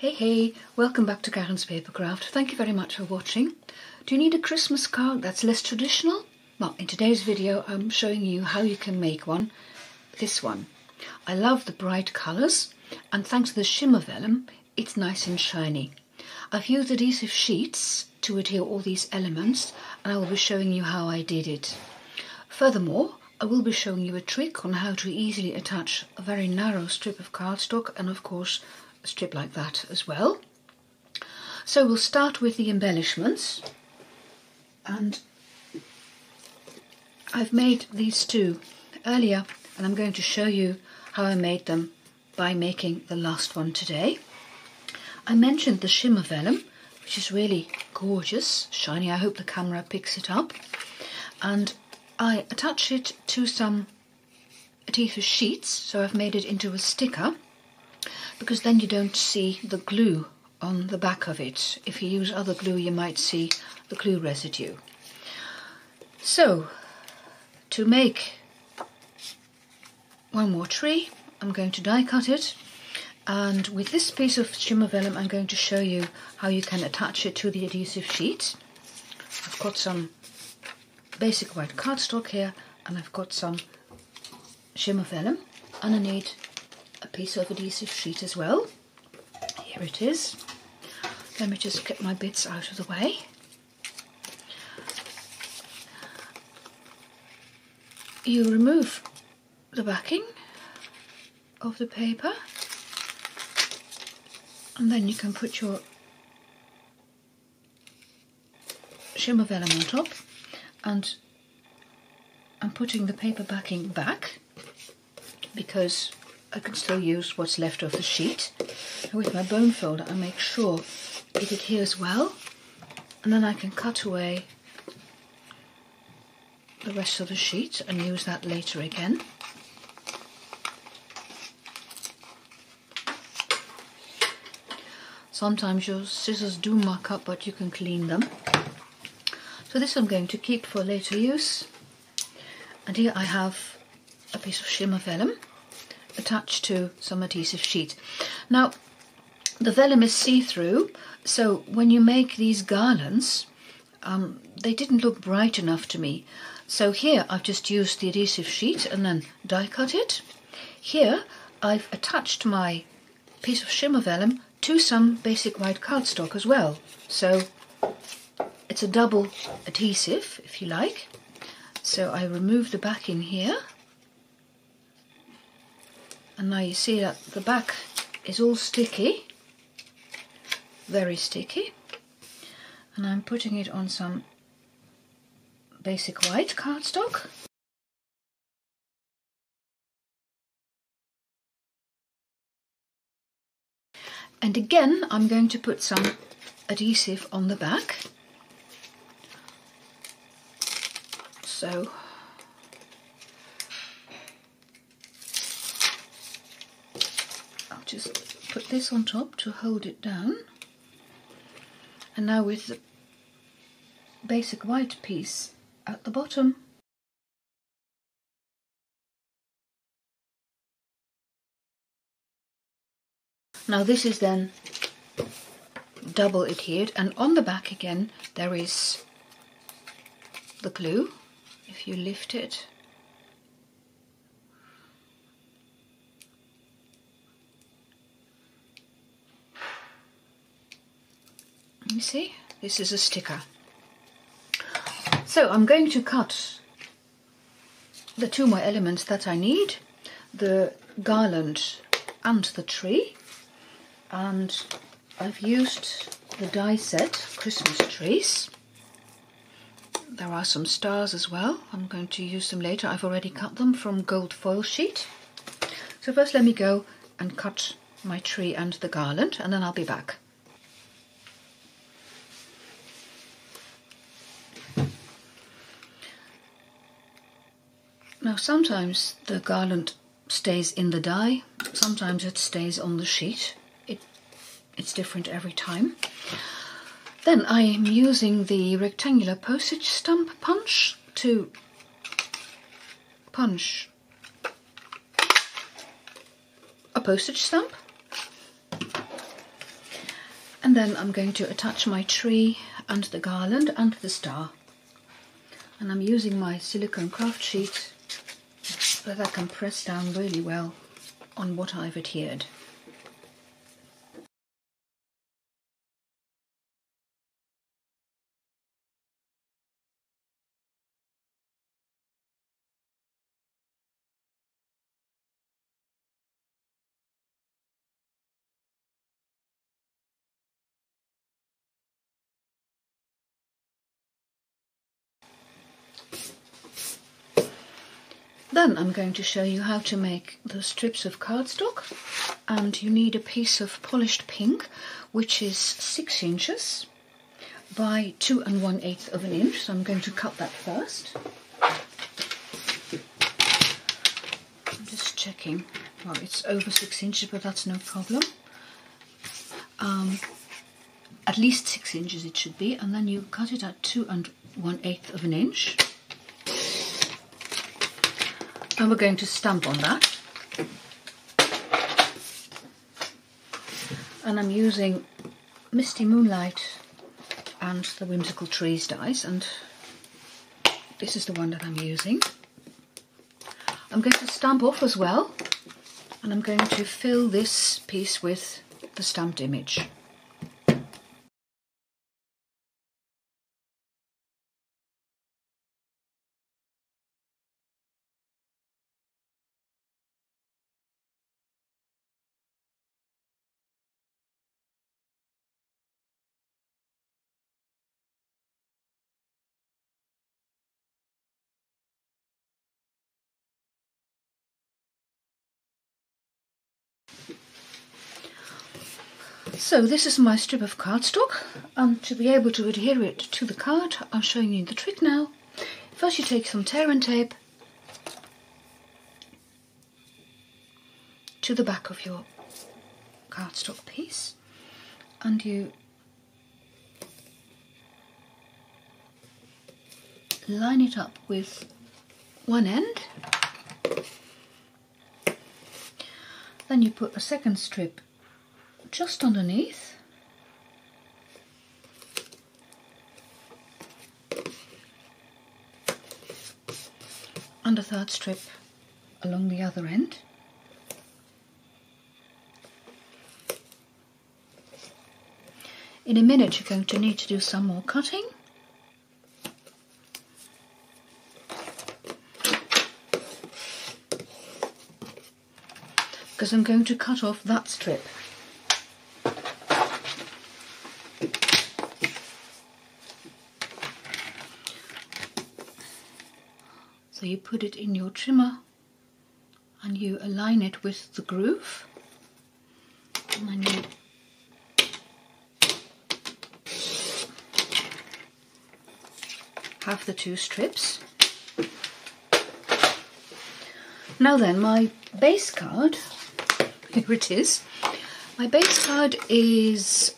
Hey, welcome back to Karen's Papercraft. Thank you very much for watching. Do you need a Christmas card that's less traditional? Well, in today's video I'm showing you how you can make one. This one. I love the bright colours, and thanks to the shimmer vellum it's nice and shiny. I've used adhesive sheets to adhere all these elements, and I will be showing you how I did it. Furthermore, I will be showing you a trick on how to easily attach a very narrow strip of cardstock, and of course a strip like that as well. So we'll start with the embellishments, and I've made these two earlier, and I'm going to show you how I made them by making the last one today. I mentioned the shimmer vellum, which is really gorgeous, shiny. I hope the camera picks it up. And I attach it to some adhesive sheets, so I've made it into a sticker, because then you don't see the glue on the back of it. If you use other glue you might see the glue residue. So, to make one more tree, I'm going to die cut it, and with this piece of shimmer vellum I'm going to show you how you can attach it to the adhesive sheet. I've got some basic white cardstock here, and I've got some shimmer vellum, and I need a piece of adhesive sheet as well. Here it is. Let me just get my bits out of the way. You remove the backing of the paper, and then you can put your shimmer vellum on top, and I'm putting the paper backing back because I can still use what's left of the sheet. And with my bone folder I make sure it adheres well, and then I can cut away the rest of the sheet and use that later again. Sometimes your scissors do muck up, but you can clean them. So this I'm going to keep for later use. And here I have a piece of shimmer vellum attached to some adhesive sheet. Now, the vellum is see-through, so when you make these garlands, they didn't look bright enough to me. So here I've just used the adhesive sheet and then die cut it. Here I've attached my piece of shimmer vellum to some basic white cardstock as well. So it's a double adhesive, if you like. So I remove the backing here, and now you see that the back is all sticky, very sticky, and I'm putting it on some basic white cardstock. And again I'm going to put some adhesive on the back. So I'll just put this on top to hold it down, and now with the basic white piece at the bottom. Now this is then double adhered, and on the back again there is the glue. If you lift it, you see, this is a sticker. So I'm going to cut the two more elements that I need, the garland and the tree, and I've used the die set Christmas trees. There are some stars as well. I'm going to use them later. I've already cut them from gold foil sheet. So first let me go and cut my tree and the garland, and then I'll be back. Now sometimes the garland stays in the die, sometimes it stays on the sheet. It's different every time. Then I'm using the rectangular postage stamp punch to punch a postage stamp. And then I'm going to attach my tree and the garland and the star. And I'm using my silicone craft sheet so that I can press down really well on what I've adhered. Then I'm going to show you how to make the strips of cardstock, and you need a piece of polished pink which is 6 inches by 2 1/8 of an inch, so I'm going to cut that first. I'm just checking, well, it's over 6 inches, but that's no problem. At least 6 inches it should be, and then you cut it at 2 1/8 of an inch. And we're going to stamp on that. And I'm using Misty Moonlight and the Whimsical Trees dies, and this is the one that I'm using. I'm going to stamp off as well, and I'm going to fill this piece with the stamped image. So this is my strip of cardstock, and to be able to adhere it to the card, I'm showing you the trick now. First you take some tear and tape to the back of your cardstock piece, and you line it up with one end. Then you put a second strip just underneath, and a third strip along the other end. In a minute you're going to need to do some more cutting. Because I'm going to cut off that strip. So you put it in your trimmer and you align it with the groove, and then you have the two strips. Now then, my base card, here it is. My base card is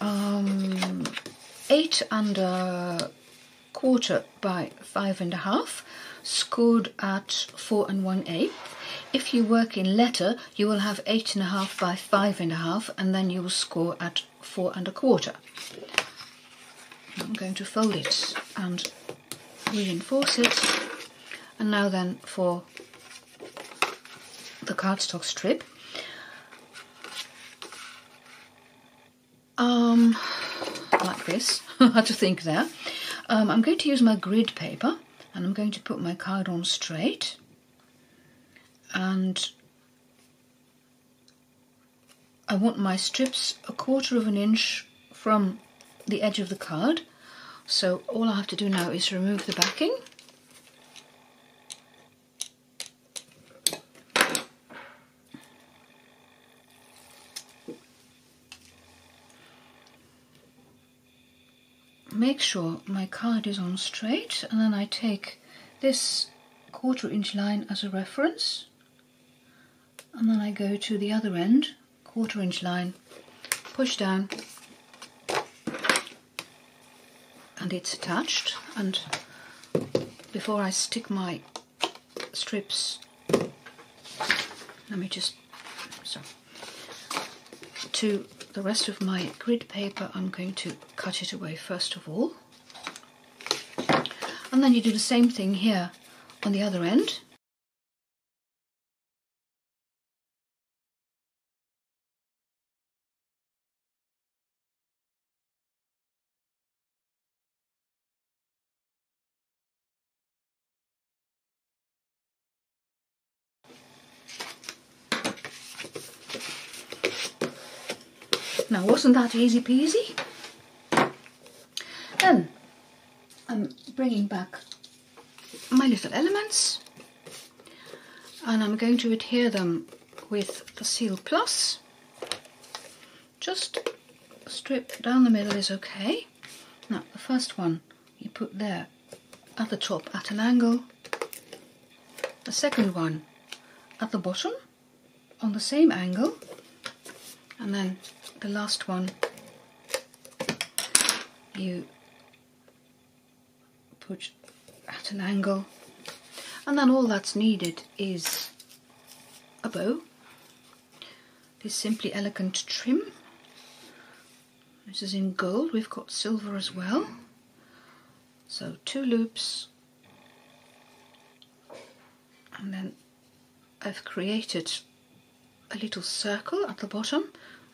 8 1/4 by 5 1/2, scored at 4 1/8. If you work in letter, you will have 8 1/2 by 5 1/2, and then you will score at 4 1/4. I'm going to fold it and reinforce it. And now then for the cardstock strip. Like this, I had to think there. I'm going to use my grid paper, and I'm going to put my card on straight, and I want my strips 1/4 of an inch from the edge of the card. So all I have to do now is remove the backing. Make sure my card is on straight, and then I take this 1/4 inch line as a reference, and then I go to the other end, 1/4 inch line, push down, and it's attached. And before I stick my strips, let me just, to the rest of my grid paper, I'm going to cut it away first of all. And then you do the same thing here on the other end. Now, wasn't that easy peasy? Then I'm bringing back my little elements and I'm going to adhere them with the Seal Plus. Just a strip down the middle is okay. Now, the first one you put there at the top at an angle, the second one at the bottom on the same angle, and then the last one you put at an angle, and then all that's needed is a bow. This Simply Elegant trim. This is in gold, we've got silver as well. So 2 loops, and then I've created a little circle at the bottom,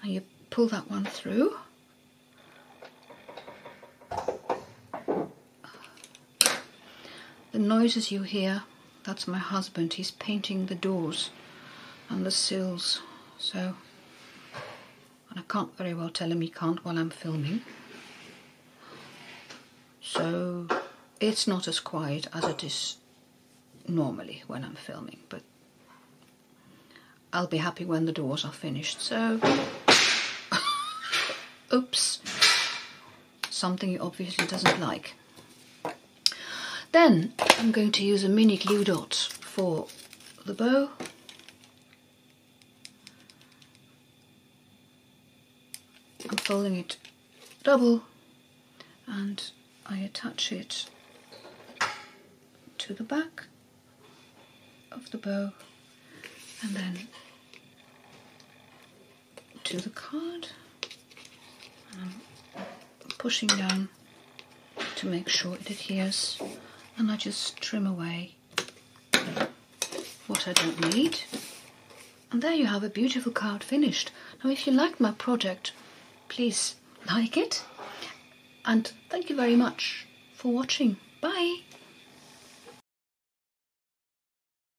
and you pull that one through. The noises you hear, that's my husband. He's painting the doors and the sills, so, and I can't very well tell him he can't while I'm filming. So it's not as quiet as it is normally when I'm filming, but I'll be happy when the doors are finished. So oops, something he obviously doesn't like. Then I'm going to use a mini glue dot for the bow. I'm folding it double and I attach it to the back of the bow and then to the card. And I'm pushing down to make sure it adheres, and I just trim away what I don't need. And there you have a beautiful card finished. Now, if you liked my project, please like it, and thank you very much for watching. Bye!